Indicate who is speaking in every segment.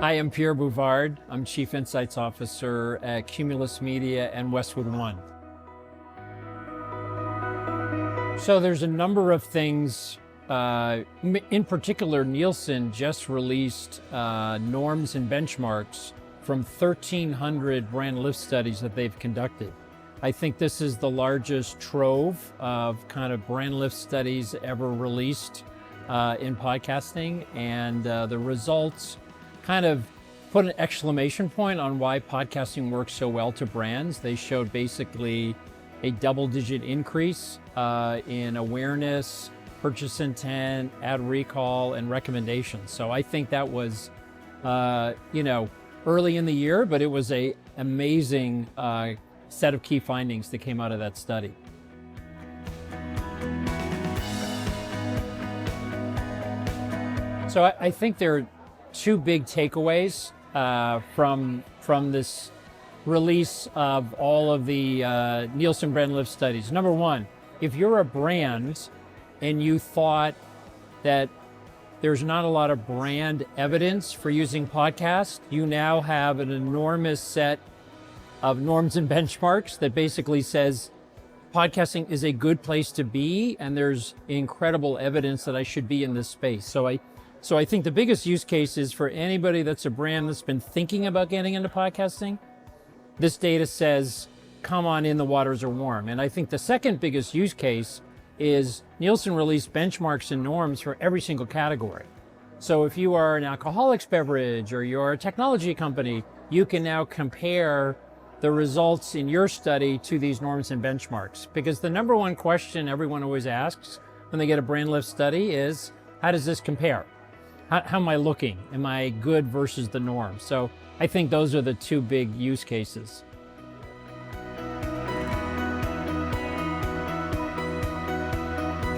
Speaker 1: Hi, I'm Pierre Bouvard. I'm Chief Insights Officer at Cumulus Media and Westwood One. So there's a number of things, in particular, Nielsen just released norms and benchmarks from 1,300 brand lift studies that they've conducted. I think this is the largest trove of kind of brand lift studies ever released in podcasting, and the results kind of put an exclamation point on why podcasting works so well to brands. They showed basically a double-digit increase in awareness, purchase intent, ad recall, and recommendations. So I think that was, early in the year, but it was an amazing set of key findings that came out of that study. So I think there are two big takeaways from this release of all of the Nielsen brand lift studies. Number one, if you're a brand and you thought that there's not a lot of brand evidence for using podcasts, you now have an enormous set of norms and benchmarks that basically says podcasting is a good place to be, and there's incredible evidence that I should be in this space. So I think the biggest use case is for anybody that's a brand that's been thinking about getting into podcasting. This data says, come on in, the waters are warm. And I think the second biggest use case is Nielsen released benchmarks and norms for every single category. So if you are an alcoholics beverage or you're a technology company, you can now compare the results in your study to these norms and benchmarks. Because the number one question everyone always asks when they get a brand lift study is, how does this compare? How am I looking? Am I good versus the norm? So I think those are the two big use cases.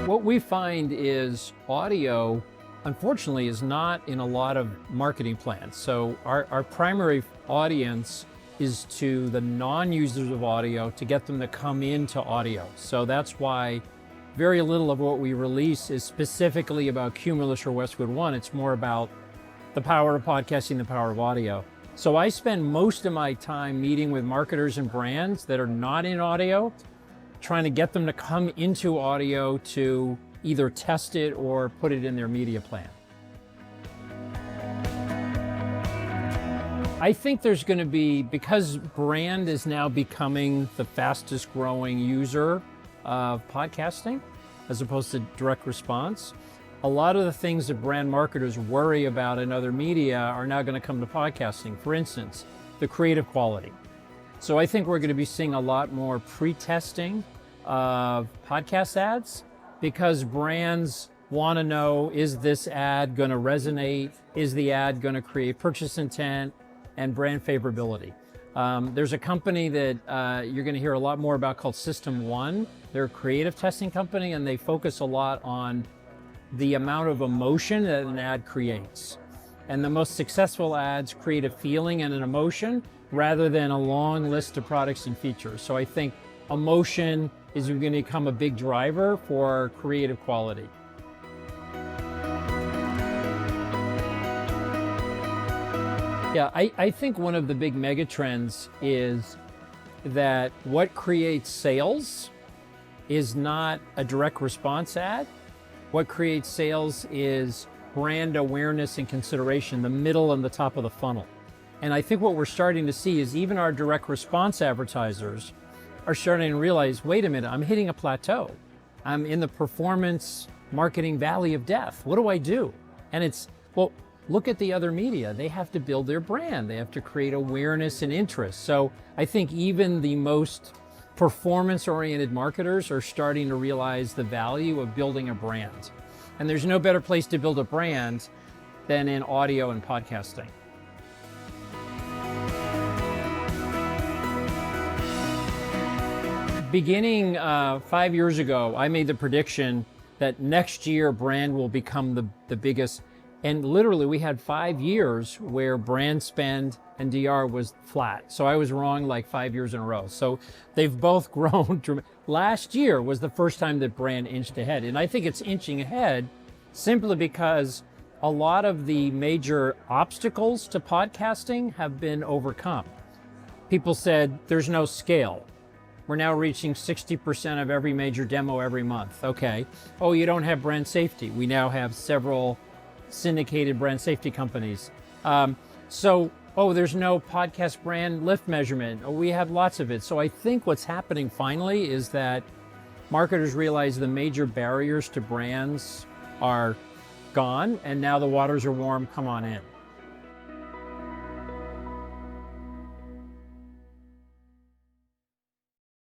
Speaker 1: What we find is audio, unfortunately, is not in a lot of marketing plans. So our primary audience is to the non-users of audio to get them to come into audio. So that's why very little of what we release is specifically about Cumulus or Westwood One. It's more about the power of podcasting, the power of audio. So I spend most of my time meeting with marketers and brands that are not in audio, trying to get them to come into audio to either test it or put it in their media plan. I think there's going to be, because brand is now becoming the fastest growing user of podcasting as opposed to direct response, a lot of the things that brand marketers worry about in other media are now going to come to podcasting. For instance, the creative quality. So I think we're going to be seeing a lot more pre-testing of podcast ads because brands want to know, is this ad going to resonate? Is the ad going to create purchase intent and brand favorability? There's a company that you're going to hear a lot more about called System One. They're a creative testing company, and they focus a lot on the amount of emotion that an ad creates. And the most successful ads create a feeling and an emotion rather than a long list of products and features. So I think emotion is going to become a big driver for creative quality. Yeah, I think one of the big mega trends is that what creates sales is not a direct response ad. What creates sales is brand awareness and consideration, the middle and the top of the funnel. And I think what we're starting to see is even our direct response advertisers are starting to realize, wait a minute, I'm hitting a plateau. I'm in the performance marketing valley of death. What do I do? And it's, well, look at the other media. They have to build their brand. They have to create awareness and interest. So I think even the most performance-oriented marketers are starting to realize the value of building a brand. And there's no better place to build a brand than in audio and podcasting. Beginning 5 years ago, I made the prediction that next year brand will become the biggest. And literally we had 5 years where brand spend and DR was flat. So I was wrong like 5 years in a row. So they've both grown. Last year was the first time that brand inched ahead. And I think it's inching ahead simply because a lot of the major obstacles to podcasting have been overcome. People said there's no scale. We're now reaching 60% of every major demo every month. Okay. Oh, you don't have brand safety. We now have several syndicated brand safety companies. There's no podcast brand lift measurement. Oh, we have lots of it. So I think what's happening finally is that marketers realize the major barriers to brands are gone, and now the waters are warm, come on in.